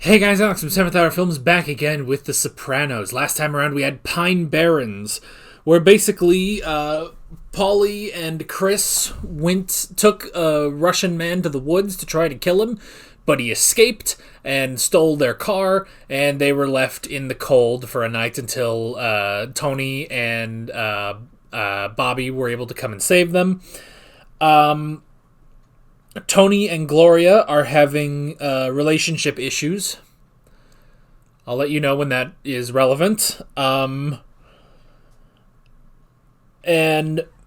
Hey guys, Alex from 7th Hour Films back again with The Sopranos. Last time around we had Pine Barrens, where basically Paulie and Chris took a Russian man to the woods to try to kill him, but he escaped and stole their car, and they were left in the cold for a night until Tony and Bobby were able to come and save them. Tony and Gloria are having relationship issues. I'll let you know when that is relevant. And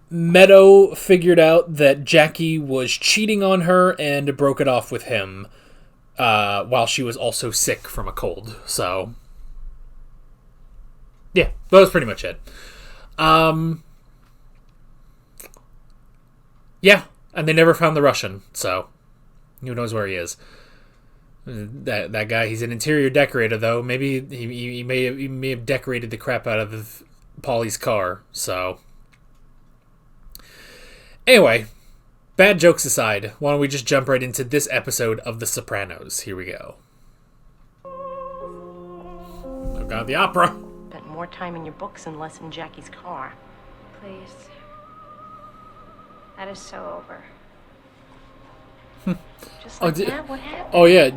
Meadow figured out that Jackie was cheating on her and broke it off with him while she was also sick from a cold. So, yeah, that was pretty much it. Yeah. And they never found the Russian, so who knows where he is. That guy, he's an interior decorator, though. Maybe he may have decorated the crap out of Paulie's car, so. Anyway, bad jokes aside, why don't we just jump right into this episode of The Sopranos. Here we go. Oh God, the opera. Spent more time in your books and less in Jackie's car. Please. That is so over. Just like that, what happened? Oh yeah,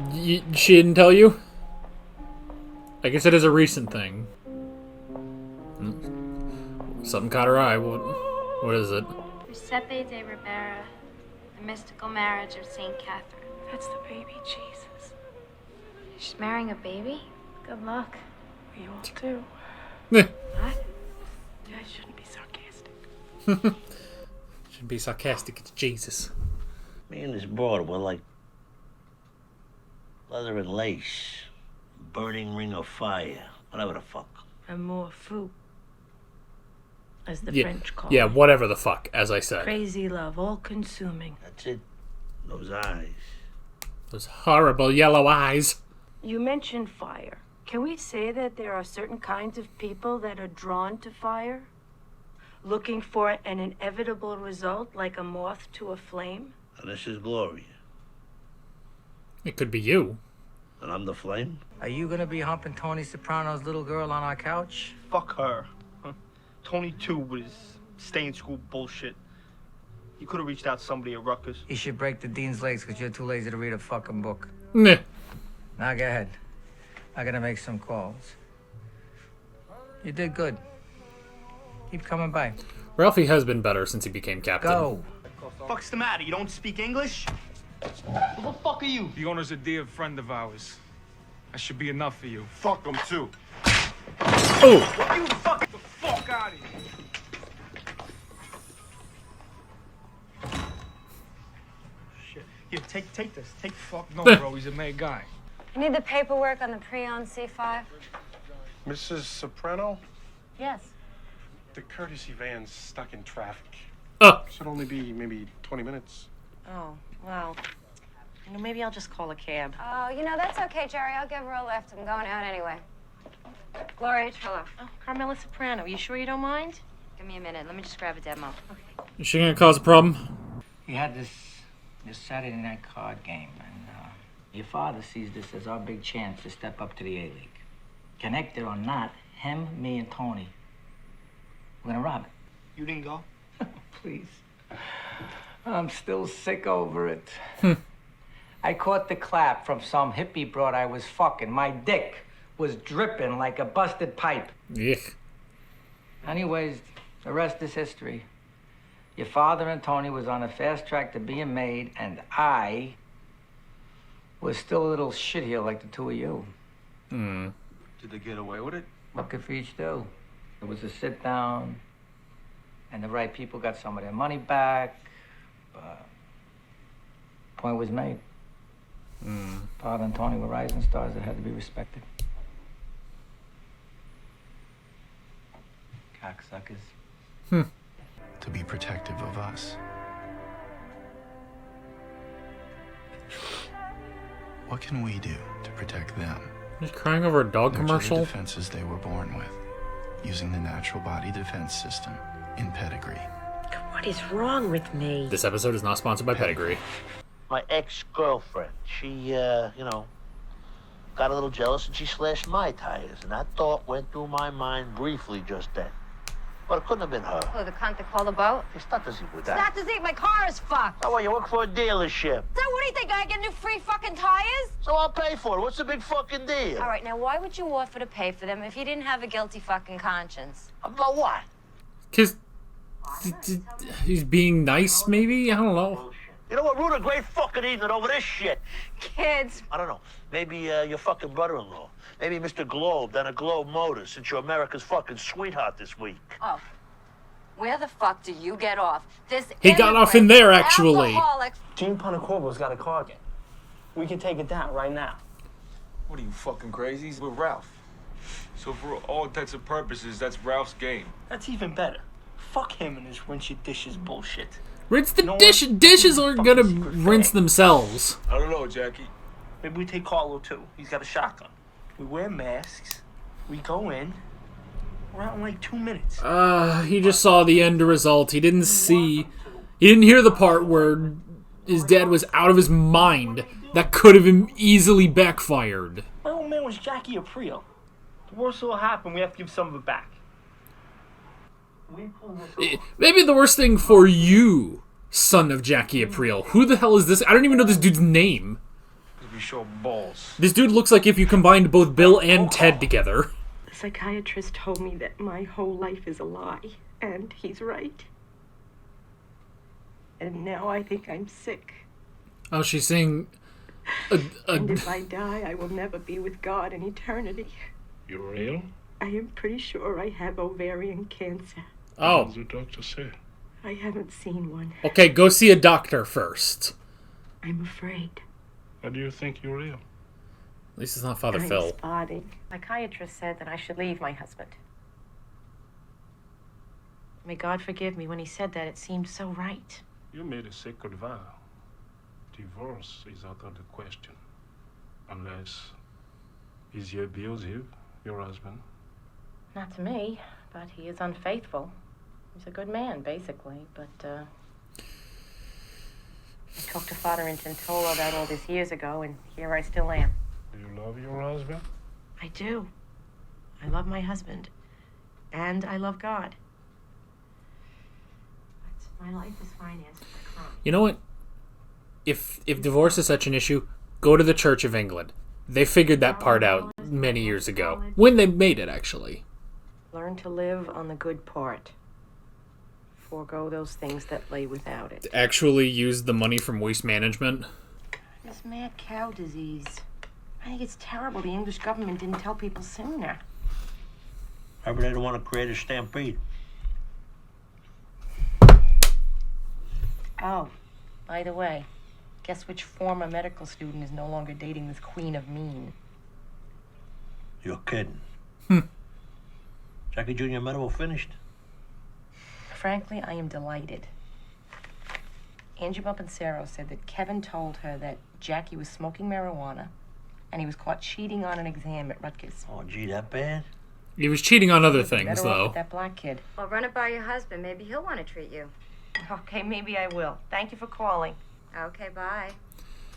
she didn't tell you? I guess it is a recent thing. Something caught her eye. What is it? Giuseppe de Ribera, the mystical marriage of St. Catherine. That's the baby, Jesus. She's marrying a baby? Good luck. We all do. What? I shouldn't be sarcastic. Shouldn't be sarcastic, it's Jesus. Me and this broad were like leather and lace, burning ring of fire, whatever the fuck. Armour Fou, as the Yeah, French call yeah, it. whatever the fuck, as I said. Crazy love, all-consuming. That's it. Those eyes. Those horrible yellow eyes. You mentioned fire. Can we say that there are certain kinds of people that are drawn to fire? Looking for an inevitable result like a moth to a flame? And this is Gloria. It could be you. And I'm the flame? Are you gonna be humping Tony Soprano's little girl on our couch? Fuck her. Huh? Tony, too, with his stay-in-school bullshit. You could have reached out to somebody at Rutgers. You should break the dean's legs because you're too lazy to read a fucking book. Meh. Now go ahead. I gotta make some calls. You did good. Keep coming by. Ralphie has been better since he became captain. Go. Fuck's the matter? You don't speak English? Who the fuck are you? The owner's a dear friend of ours. That should be enough for you. Fuck them too. Oh! You fuck the fuck out of here! Shit. Here, take this. Take Fuck no, bro. He's a made guy. You need the paperwork on the pre-owned C5? Mrs. Soprano, Yes. the courtesy van's stuck in traffic. Oh! Should only be maybe 20 minutes. Oh, well. Maybe I'll just call a cab. Oh, that's okay, Jerry. I'll give her a lift. I'm going out anyway. Gloria Trillo. Oh, Carmela Soprano, you sure you don't mind? Give me a minute. Let me just grab a demo. Is she gonna cause a problem? We had this Saturday night card game, and your father sees this as our big chance to step up to the A-League. Connected or not, him, me, and Tony, we're gonna rob it. You didn't go? Please. I'm still sick over it. I caught the clap from some hippie broad I was fucking. My dick was dripping like a busted pipe. Yuck. Anyways, the rest is history. Your father and Tony was on a fast track to being made, and I was still a little shit here like the two of you. Did they get away with it? What could for each do? It was a sit down, and the right people got some of their money back. But point was made. Father and Tony were rising stars that had to be respected. Cocksuckers. To be protective of us. What can we do to protect them? He's crying over a dog Nurture commercial? the defenses they were born with, using the natural body defense system in pedigree. What is wrong with me? This episode is not sponsored by Pedigree. My ex-girlfriend, she, got a little jealous and she slashed my tires. And that thought went through my mind briefly just then. But it couldn't have been her. Oh, the cunt that called the boat? It's not to see with It's that. not to see. My car is fucked. Oh, well, you work for a dealership. So what do you think? I get new free fucking tires? So I'll pay for it. What's the big fucking deal? All right, now why would you offer to pay for them if you didn't have a guilty fucking conscience? About what? Because he's being nice, maybe? I don't know. You know what? Ruined a great fucking evening over this shit. Kids. I don't know. Maybe your fucking brother-in-law. Maybe Mr. Globe down at Globe Motors, since you're America's fucking sweetheart this week. Oh. Where the fuck do you get off? This He got off in there, actually. alcoholic. Gene Pontecorvo's got a car again. We can take it down right now. What are you, fucking crazy? We're Ralph. So for all intents and purposes, that's Ralph's game. That's even better. Fuck him and his rinse your dishes bullshit. Rinse the You know dish. what? Dishes aren't Fucking gonna secret rinse fag. themselves. I don't know, Jackie. Maybe we take Carlo too. He's got a shotgun. We wear masks. We go in. We're out in like 2 minutes. He just saw the end result. He didn't hear the part where his dad was out of his mind. That could have easily backfired. My old man was Jackie Aprile. The worst that'll happen, we have to give some of it back. Maybe the worst thing for you, son of Jackie Aprile. Who the hell is this? I don't even know this dude's name. We show balls. This dude looks like if you combined both Bill and Ted together. The psychiatrist told me that my whole life is a lie, and he's right. And now I think I'm sick. Oh, she's saying... And if I die, I will never be with God in eternity. You real? I am pretty sure I have ovarian cancer. Oh. What does the doctor say? I haven't seen one. Okay, go see a doctor first. I'm afraid. How do you think you're real? At least it's not Father I'm Phil. spotting. Psychiatrist said that I should leave my husband. May God forgive me. When he said that, it seemed so right. You made a sacred vow. Divorce is out of the question. Unless is he abusive, your husband? Not to me, but he is unfaithful. He's a good man, basically, but, I talked to Father Intentolo about all this years ago, and here I still am. Do you love your husband? I do. I love my husband. And I love God. But my life is financed by crime. You know what? If divorce is such an issue, go to the Church of England. They figured that part out many years ago. When they made it, actually. Learn to live on the good part. Forego those things that lay without it. Actually use the money from waste management. This mad cow disease. I think it's terrible the English government didn't tell people sooner. Maybe they don't want to create a stampede. Oh, by the way, guess which former medical student is no longer dating this queen of mean? You're kidding. Jackie Jr. medical finished. Frankly, I am delighted. Angie Bumpancero said that Kevin told her that Jackie was smoking marijuana and he was caught cheating on an exam at Rutgers. Oh, gee, that bad? He was cheating on other Better things, off though. with that black kid. Well, run it by your husband. Maybe he'll want to treat you. Okay, maybe I will. Thank you for calling. Okay, bye.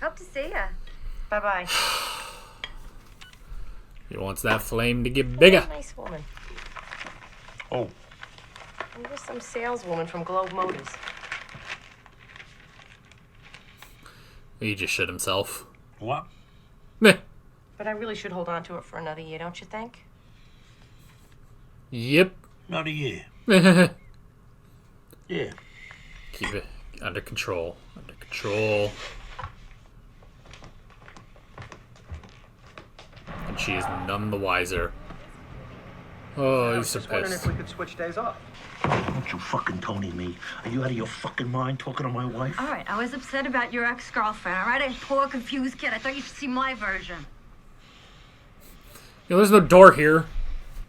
Hope to see ya. Bye-bye. He wants that flame to get bigger. Nice woman. Oh. I'm just some saleswoman from Globe Motors. He just shit himself. What? Meh. But I really should hold on to it for another year, don't you think? Yep. Not a year. Yeah. Keep it under control. Under control. And she is none the wiser. Oh, he's so Just wondering pissed. if we could switch days off. Don't you fucking Tony me. Are you out of your fucking mind talking to my wife? All right, I was upset about your ex-girlfriend, all right? A poor, confused kid. I thought you should see my version. You know, there's no door here.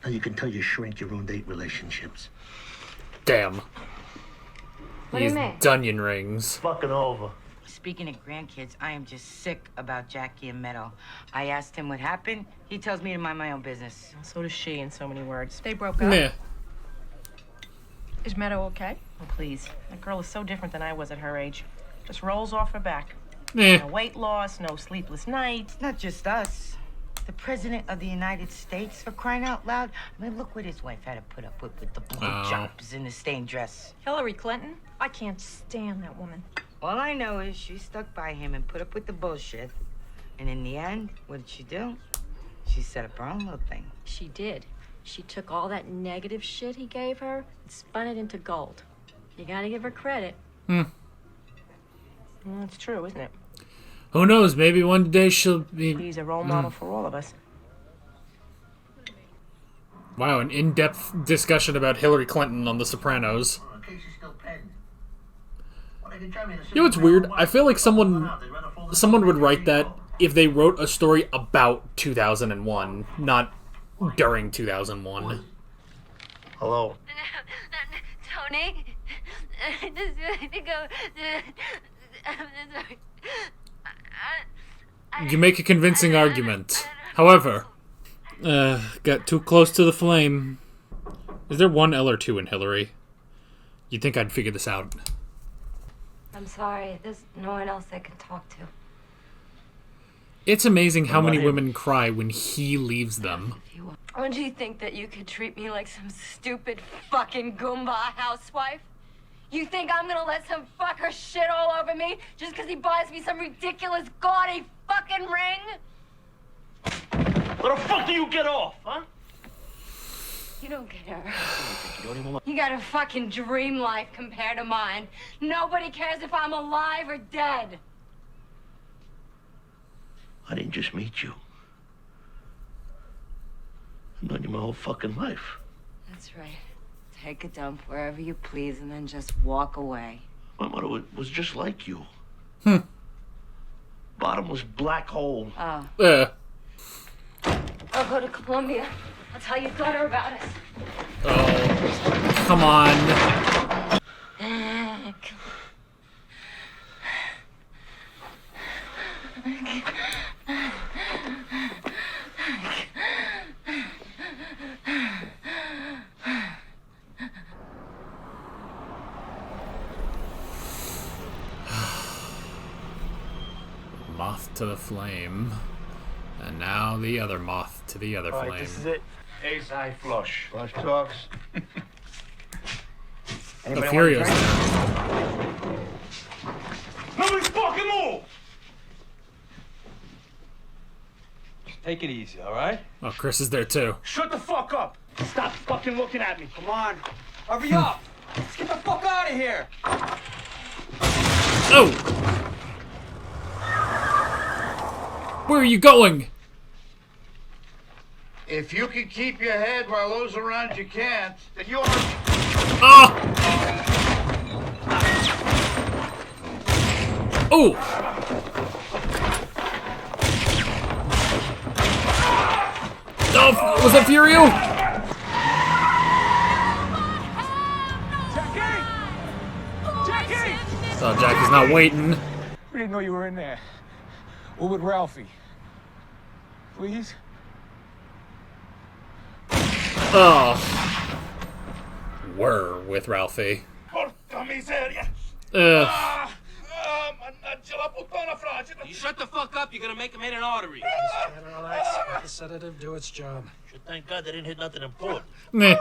Now you can tell your shrink you ruined 8 relationships. Damn. What do you These mean? Dunyan rings. Fucking over. Speaking of grandkids, I am just sick about Jackie and Meadow. I asked him what happened. He tells me to mind my own business. So does she, in so many words. They broke up. Meh. Is Meadow okay? Oh, please. That girl is so different than I was at her age. Just rolls off her back. Meh. No weight loss, no sleepless nights. Not just us. The President of the United States, for crying out loud. I mean, look what his wife had to put up with the blowjobs in the stained dress. Hillary Clinton? I can't stand that woman. All I know is she stuck by him and put up with the bullshit. And in the end, what did she do? She set up her own little thing. She did. She took all that negative shit he gave her and spun it into gold. You gotta give her credit. It's true, isn't it? Who knows? Maybe one day she'll be... He's a role model for all of us. Wow, an in-depth discussion about Hillary Clinton on The Sopranos. You know what's weird? I feel like someone would write that if they wrote a story about 2001, not during 2001. Hello. Tony, I just want to go. I'm sorry. You make a convincing argument. However, got too close to the flame. Is there one L or two in Hillary? You'd think I'd figure this out. I'm sorry. There's no one else I can talk to. It's amazing how many women cry when he leaves them. Don't you think that you could treat me like some stupid fucking Goomba housewife? You think I'm gonna let some fucker shit all over me just because he buys me some ridiculous gaudy fucking ring? Where the fuck do you get off, huh? You don't get her. You got a fucking dream life compared to mine. Nobody cares if I'm alive or dead. I didn't just meet you. I've known you my whole fucking life. That's right. Take a dump wherever you please and then just walk away. My mother was just like you. Bottomless black hole. Oh. Yeah. I'll go to Columbia. I'll tell your daughter about us. Oh, come on. Moth to the flame. And now the other moth to the other flame. This is it. Ace high flush. Flush talks. The Furious. Nobody fucking move! Take it easy, all right? Oh, Chris is there too. Shut the fuck up! Stop fucking looking at me. Come on. Hurry up! Let's get the fuck out of here! Oh! Where are you going? If you can keep your head while those around you can't, then you're... Ah! Oh! Oh, was that Furio? Jackie! Oh, Jackie's not waiting. We didn't know you were in there. We're with Ralphie. Please? Oh. We're with Ralphie. Porca miseria! Ugh. You shut the fuck up, you're gonna make him hit an artery. Relax, let the sedative do its job. Should thank God they didn't hit nothing important. Meh.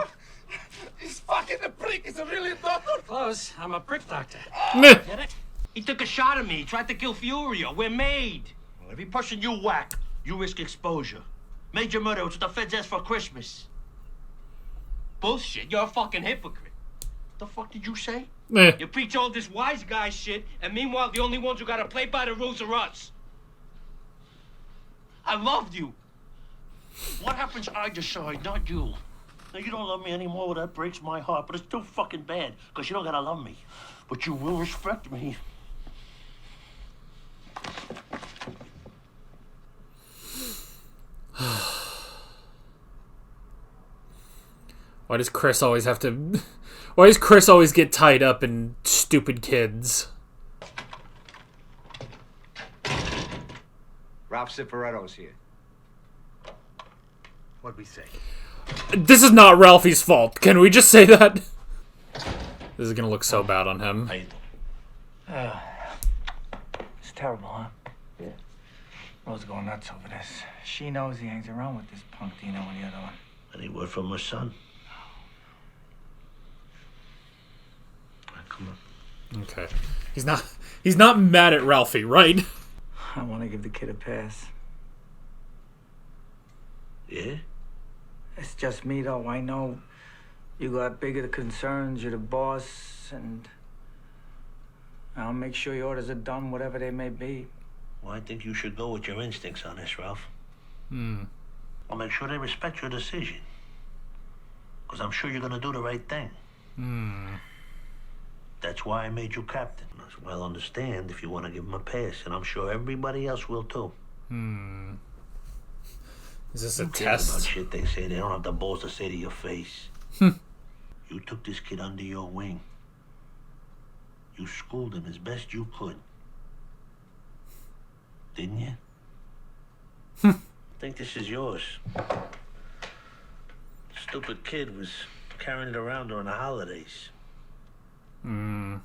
He's fucking the prick. Is a really doctor. Close. I'm a prick doctor. Meh. Get it? He took a shot at me. He tried to kill Furio. We're made. Well, every person you whack, you risk exposure. Major murder, it's what the feds asked for Christmas. Bullshit. You're a fucking hypocrite. What the fuck did you say? Meh. You preach all this wise guy shit, and meanwhile, the only ones who gotta play by the rules are us. I loved you. What happens I decide, not you? Now, you don't love me anymore, well, that breaks my heart, but it's still fucking bad, because you don't gotta love me. But you will respect me. Why does Chris always have to... Why does Chris always get tied up in stupid kids? Ralph Cifaretto's here. What'd we say? This is not Ralphie's fault. Can we just say that? This is gonna look so bad on him. It's terrible, huh? Yeah. Rose going nuts over this. She knows he hangs around with this punk Dino and the other one. Any word from her son? Come on. Okay. He's not mad at Ralphie, right? I want to give the kid a pass. Yeah? It's just me, though. I know you got bigger concerns. You're the boss, and I'll make sure your orders are done, whatever they may be. Well, I think you should go with your instincts on this, Ralph. Hmm. I'll make sure they respect your decision. Because I'm sure you're going to do the right thing. Hmm. That's why I made you captain. As well understand if you want to give him a pass, and I'm sure everybody else will too. Hmm. Is this a Who cares about test? shit they say? They don't have the balls to say to your face. Hmm. You took this kid under your wing. You schooled him as best you could. Didn't you? I think this is yours. Stupid kid was carrying it around during the holidays. Hmm.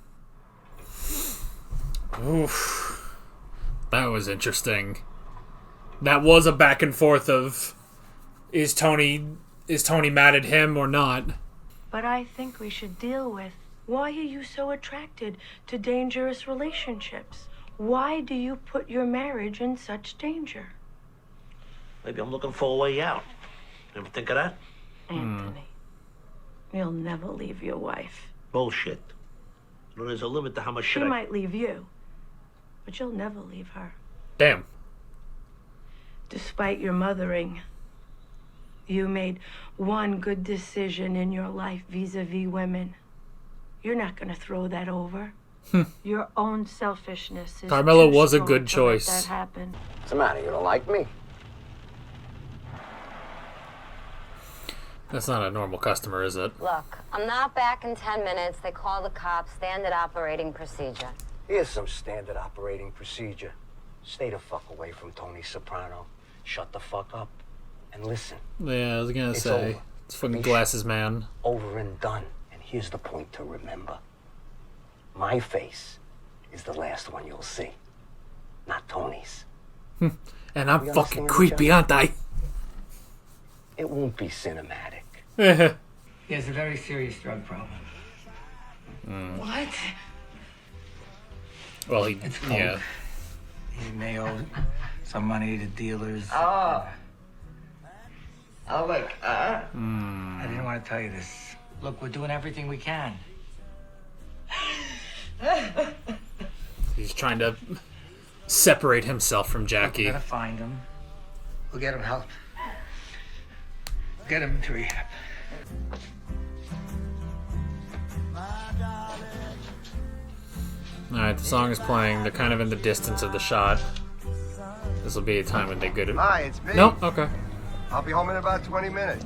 Oof. That was interesting. That was a back and forth of is Tony mad at him or not? But I think we should deal with why are you so attracted to dangerous relationships? Why do you put your marriage in such danger? Maybe I'm looking for a way out. Ever think of that? Anthony, you'll never leave your wife. Bullshit. You know, there's a limit to how much She shit might leave you, but you'll never leave her. Damn. Despite your mothering, you made one good decision in your life vis-a-vis women. You're not going to throw that over. Your own selfishness is Carmela too was a strong good to let choice. that happen. What's the matter? You don't like me? That's not a normal customer, is it? Look, I'm not back in 10 minutes. They call the cops. Standard operating procedure. Here's some standard operating procedure. Stay the fuck away from Tony Soprano. Shut the fuck up. And listen. Yeah, I was gonna It's say. over. It's fucking glasses man. Over and done. And here's the point to remember. My face is the last one you'll see. Not Tony's. And I'm We fucking understand creepy, each aren't other? I? It won't be cinematic. He has a very serious drug problem. What? Well, he. It's coke. Yeah. He may owe some money to dealers. Oh, look, I didn't want to tell you this. Look, we're doing everything we can. He's trying to separate himself from We're Jackie. gonna find him. We'll get him help. Get him to rehab. Alright, the song is playing. They're kind of in the distance of the shot. This will be a time when they good. Hi, it's me. Nope, okay. I'll be home in about 20 minutes.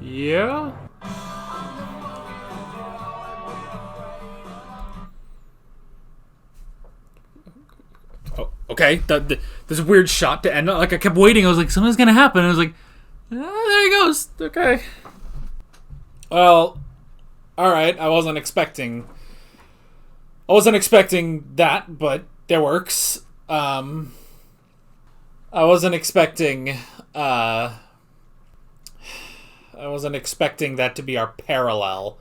Yeah? Oh, okay. There's a weird shot to end. Like, I kept waiting. I was like, something's gonna happen. I was like, there he goes. Okay. Well, alright. I wasn't expecting that, but that works. I wasn't expecting that to be our parallel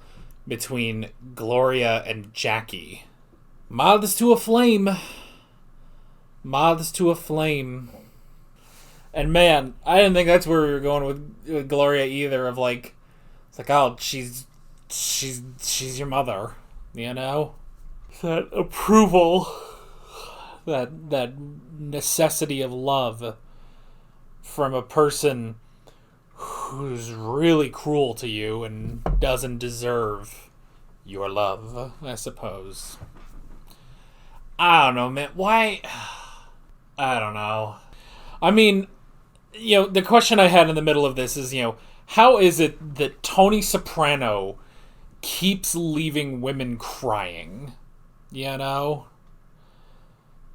between Gloria and Jackie. Moths to a flame. Moths to a flame. And man, I didn't think that's where we were going with Gloria either. Of like, it's like, oh, she's your mother, you know? That approval, that necessity of love from a person who's really cruel to you and doesn't deserve your love, I suppose. I don't know, man. Why? I don't know. I mean, you know, the question I had in the middle of this is, you know, how is it that Tony Soprano keeps leaving women crying? You know?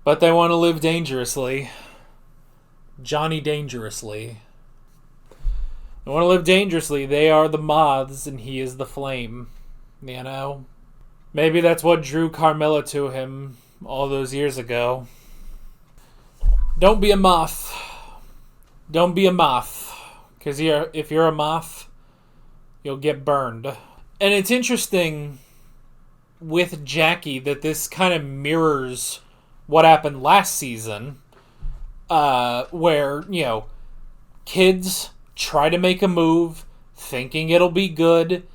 But they want to live dangerously. Johnny Dangerously. They want to live dangerously. They are the moths and he is the flame. You know? Maybe that's what drew Carmilla to him all those years ago. Don't be a moth. Don't be a moth. Because if you're a moth, you'll get burned. And it's interesting with Jackie that this kind of mirrors what happened last season. Where, you know, kids try to make a move, thinking it'll be good,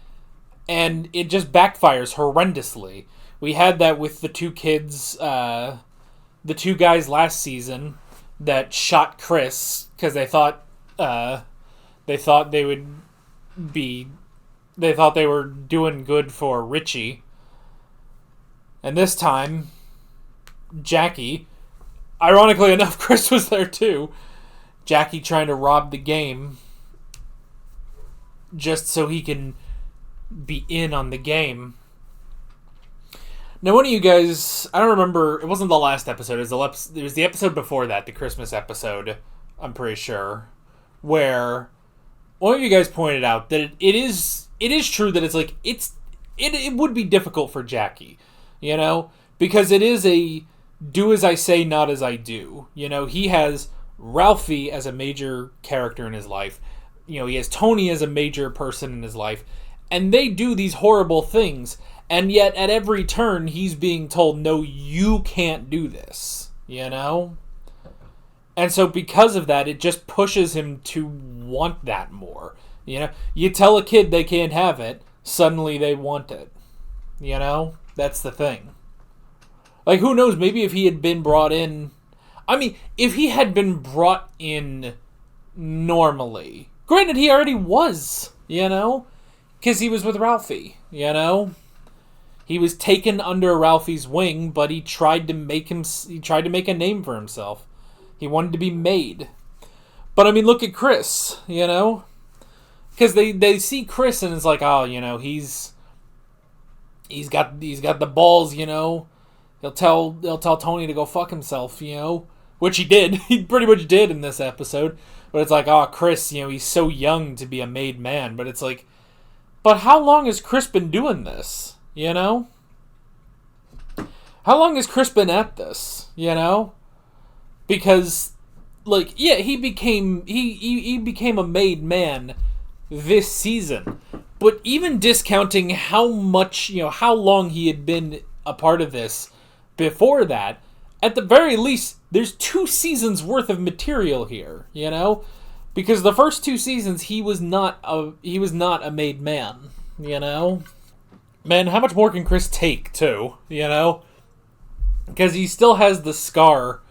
and it just backfires horrendously. We had that with the two kids, the two guys last season that shot Chris because they thought they were doing good for Richie. And this time, Jackie, ironically enough, Chris was there too. Jackie trying to rob the game just so he can be in on the game. Now, one of you guys, I don't remember, it wasn't the last episode, it was the episode before that, the Christmas episode, I'm pretty sure, where one of you guys pointed out that it is true that it's like, it would be difficult for Jackie, you know, because it is a do as I say, not as I do. You know, he has Ralphie as a major character in his life. You know, he has Tony as a major person in his life. And they do these horrible things. And yet, at every turn, he's being told, no, you can't do this. You know? And so because of that, it just pushes him to want that more. You know? You tell a kid they can't have it, suddenly they want it. You know? That's the thing. Like, who knows, maybe if he had been brought in... I mean, if he had been brought in normally... Granted, he already was, you know? Because he was with Ralphie, you know? He was taken under Ralphie's wing, but he tried to make a name for himself. He wanted to be made. But, I mean, look at Chris, you know? Because they see Chris and it's like, oh, you know, he's got the balls, you know? He'll tell Tony to go fuck himself, you know? Which he did. He pretty much did in this episode. But it's like, oh, Chris, you know, he's so young to be a made man. But it's like, but how long has Chris been doing this? You know? How long has Chris been at this? You know? Because, like, yeah, he became a made man this season. But even discounting how much, you know, how long he had been a part of this before that, at the very least, there's 2 seasons worth of material here, you know? Because the first 2 seasons, he was not a made man, you know? Man, how much more can Chris take, too, you know? Because he still has the scar.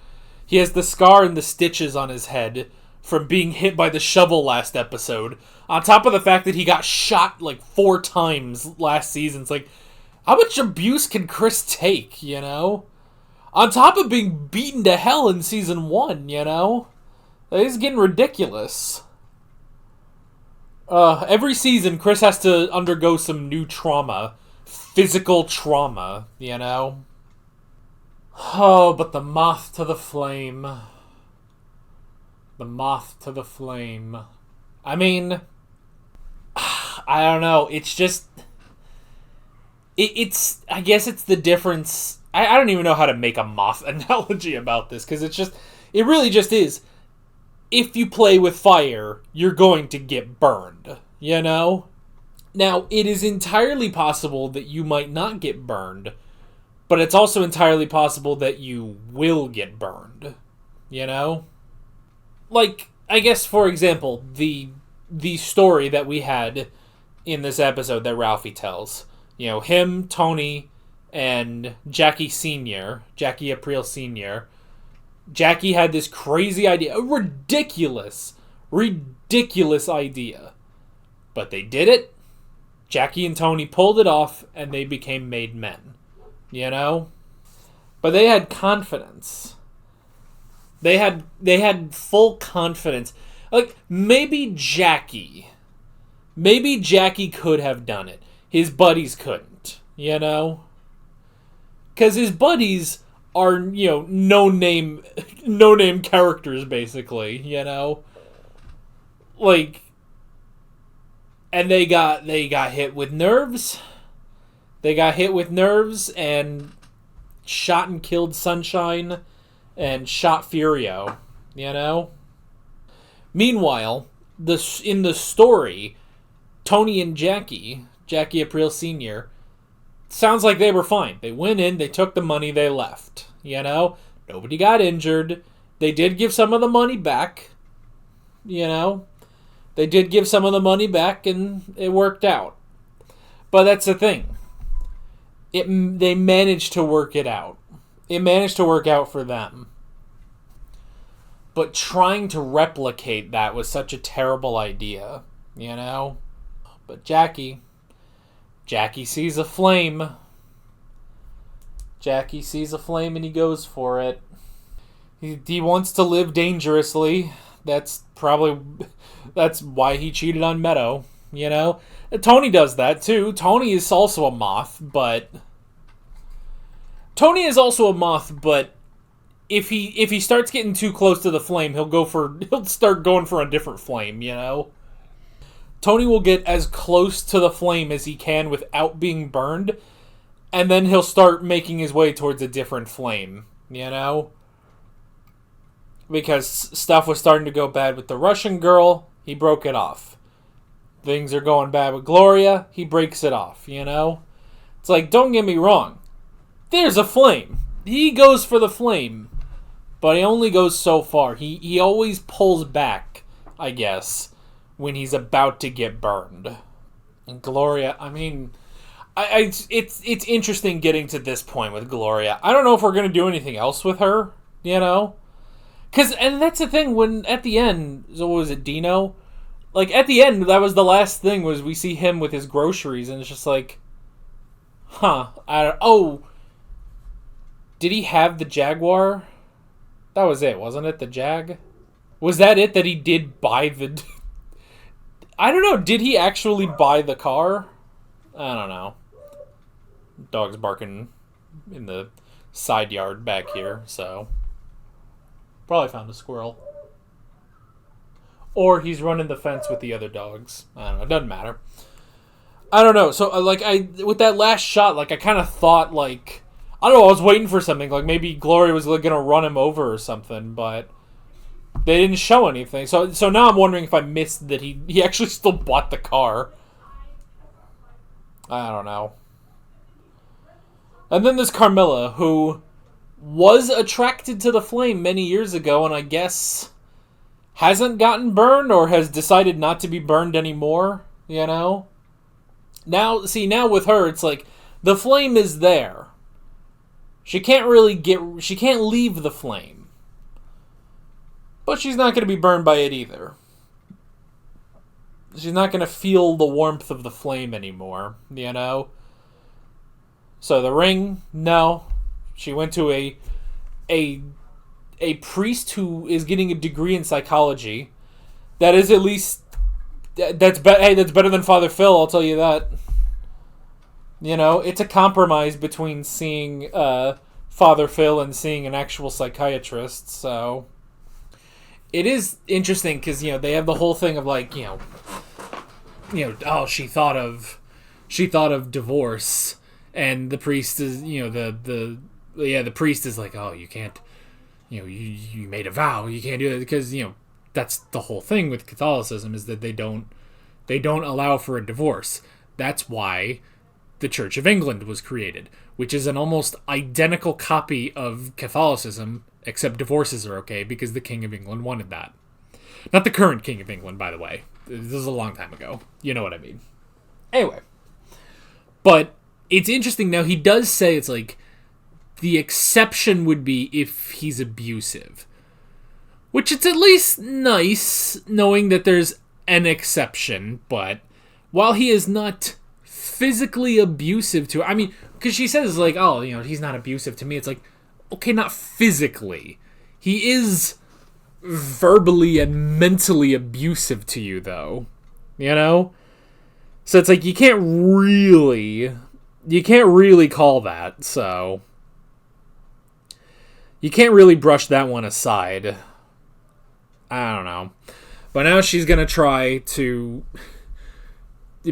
He has the scar and the stitches on his head from being hit by the shovel last episode. On top of the fact that he got shot, like, 4 times last season. It's like, how much abuse can Chris take, you know? On top of being beaten to hell in season 1, you know? It's getting ridiculous. Every season, Chris has to undergo some new trauma. Physical trauma, you know? Oh, but the moth to the flame. The moth to the flame. I mean, I don't know. It's just... It's I guess it's the difference. I don't even know how to make a moth analogy about this, because it really just is. If you play with fire, you're going to get burned, you know? Now, it is entirely possible that you might not get burned, but it's also entirely possible that you will get burned, you know? Like, I guess, for example, the story that we had in this episode that Ralphie tells. You know, him, Tony, and Jackie Aprile Sr. Jackie had this crazy idea, a ridiculous idea. But they did it. Jackie and Tony pulled it off, and they became made men. You know? But they had confidence. They had full confidence. Like, maybe Jackie could have done it. His buddies couldn't, you know? Because his buddies are, you know, no-name characters, basically, you know? Like, And they got hit with nerves. They got hit with nerves and shot and killed Sunshine and shot Furio, you know? Meanwhile, in the story, Tony and Jackie Aprile Sr., sounds like they were fine. They went in, they took the money, they left, you know? Nobody got injured. They did give some of the money back, you know? They did give some of the money back and it worked out. But that's the thing. They managed to work it out. It managed to work out for them. But trying to replicate that was such a terrible idea, you know? But Jackie sees a flame. Jackie sees a flame and he goes for it. He wants to live dangerously. That's why he cheated on Meadow, you know? Tony does that too. Tony is also a moth, but if he starts getting too close to the flame, he'll start going for a different flame, you know? Tony will get as close to the flame as he can without being burned, and then he'll start making his way towards a different flame, you know? Because stuff was starting to go bad with the Russian girl, he broke it off. Things are going bad with Gloria, he breaks it off, you know? It's like, don't get me wrong. There's a flame. He goes for the flame. But he only goes so far. He always pulls back, I guess, when he's about to get burned. And Gloria, I mean, it's interesting getting to this point with Gloria. I don't know if we're going to do anything else with her, you know? And that's the thing, when at the end, so what was it, Dino? Like, at the end, that was the last thing, was we see him with his groceries, and it's just like, did he have the Jaguar? That was it, wasn't it? The Jag? Was that it, that he did buy the... I don't know, did he actually buy the car? I don't know. Dog's barking in the side yard back here, so... Probably found a squirrel. Or he's running the fence with the other dogs. I don't know, it doesn't matter. I don't know, so, with that last shot, I kind of thought, I don't know, I was waiting for something, maybe Gloria was going to run him over or something, but they didn't show anything. So now I'm wondering if I missed that he actually still bought the car. I don't know. And then there's Carmilla, who was attracted to the flame many years ago, and I guess hasn't gotten burned or has decided not to be burned anymore, you know? Now with her, it's like, the flame is there. She can't leave the flame. But she's not going to be burned by it either. She's not going to feel the warmth of the flame anymore, you know? So the ring, no. She went to a priest who is getting a degree in psychology. That is at least... that's better than Father Phil, I'll tell you that. You know, it's a compromise between seeing Father Phil and seeing an actual psychiatrist, so... It is interesting, because, they have the whole thing of, she thought of divorce, and the priest is, the priest is like, oh, you can't, you made a vow, you can't do it, because, that's the whole thing with Catholicism, is that they don't allow for a divorce. That's why the Church of England was created, which is an almost identical copy of Catholicism, except divorces are okay because the King of England wanted that. Not the current King of England, by the way. This is a long time ago. You know what I mean. Anyway. But it's interesting now, he does say it's like, the exception would be if he's abusive. Which it's at least nice knowing that there's an exception, but while he is not physically abusive to her, I mean, because she says, he's not abusive to me. It's like, okay, not physically. He is verbally and mentally abusive to you, though. You know? So it's like, you can't really call that, so... You can't really brush that one aside. I don't know. But now she's gonna try to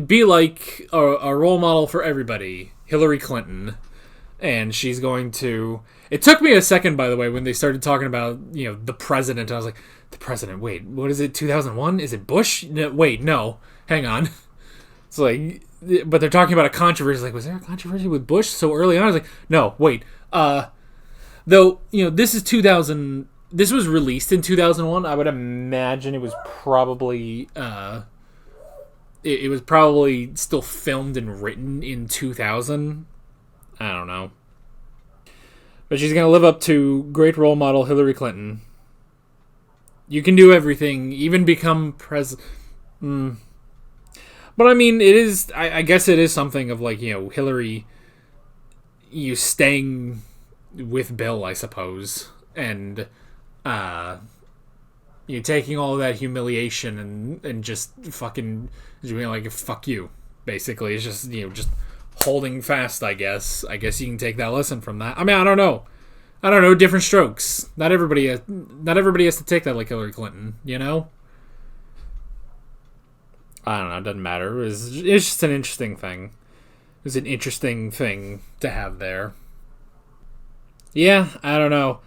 be like a role model for everybody, Hillary Clinton. And she's going to... It took me a second, by the way, when they started talking about, you know, the president. I was like, the president, wait, what is it, 2001? Is it Bush? No, wait, no. Hang on. It's like... But they're talking about a controversy. Like, was there a controversy with Bush so early on? I was like, no, wait. Though, you know, this is 2000... This was released in 2001. I would imagine it was probably... It was probably still filmed and written in 2000. I don't know. But she's going to live up to great role model Hillary Clinton. You can do everything, even become president. But I mean, it is, I guess it is something of like, you know, Hillary, you staying with Bill, I suppose. And, you taking all of that humiliation and just fucking, just being like, fuck you, basically. It's just, you know, just holding fast, I guess. I guess you can take that lesson from that. I mean, I don't know. Different strokes. Not everybody has to take that like Hillary Clinton, you know? I don't know. It doesn't matter. It's just an interesting thing. It was an interesting thing to have there. Yeah, I don't know.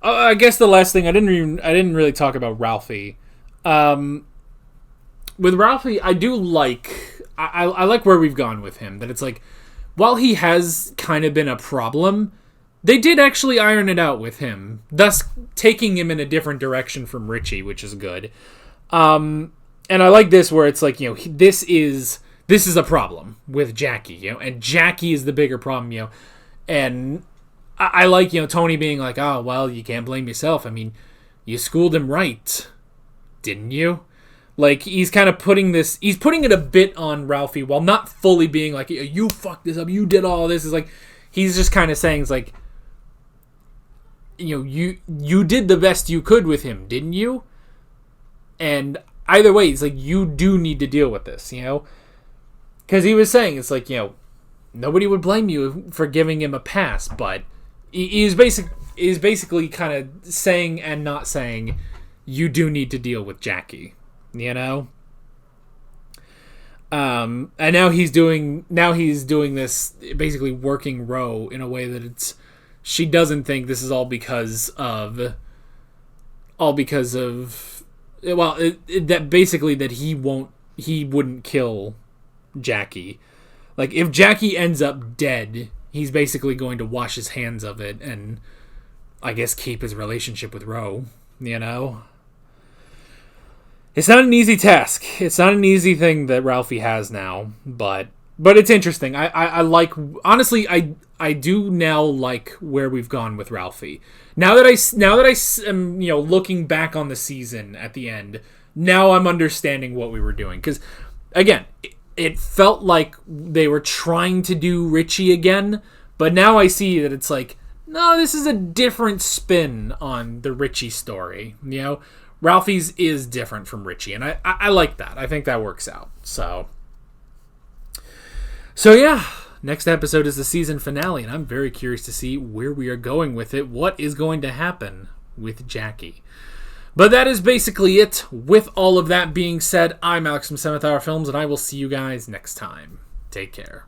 I guess the last thing, I didn't really talk about Ralphie. With Ralphie, I do like... I like where we've gone with him. That it's like, while he has kind of been a problem, they did actually iron it out with him, thus taking him in a different direction from Richie, which is good. And I like this where it's like, you know, this is a problem with Jackie, you know, and Jackie is the bigger problem, you know. And I like, you know, Tony being like, oh, well, you can't blame yourself. I mean, you schooled him right, didn't you? Like, he's kind of putting it a bit on Ralphie while not fully being like, you fucked this up, you did all this. It's like, he's just kind of saying, it's like, you know, you did the best you could with him, didn't you? And either way, it's like, you do need to deal with this, you know? Because he was saying, it's like, you know, nobody would blame you for giving him a pass, but he is basically kind of saying and not saying, you do need to deal with Jackie. You know, and now he's doing this, basically working Ro in a way that she doesn't think this is all because of well, that basically that he wouldn't kill Jackie. Like, if Jackie ends up dead, he's basically going to wash his hands of it and I guess keep his relationship with Ro. You know. It's not an easy task. It's not an easy thing that Ralphie has now, but it's interesting. I like, honestly, I do now like where we've gone with Ralphie. Now that I am, you know, looking back on the season at the end, now I'm understanding what we were doing. Because, again, it felt like they were trying to do Richie again, but now I see that it's like, no, this is a different spin on the Richie story, you know? Ralphie's is different from Richie, and I like that. I think that works out. So yeah, next episode is the season finale, and I'm very curious to see where we are going with it. What is going to happen with Jackie? But that is basically it. With all of that being said, I'm Alex from 7th Hour Films, and I will see you guys next time. Take care.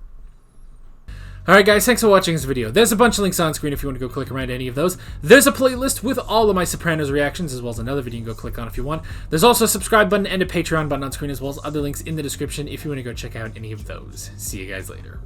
Alright guys, thanks for watching this video. There's a bunch of links on screen if you want to go click around any of those. There's a playlist with all of my Sopranos reactions, as well as another video you can go click on if you want. There's also a subscribe button and a Patreon button on screen, as well as other links in the description if you want to go check out any of those. See you guys later.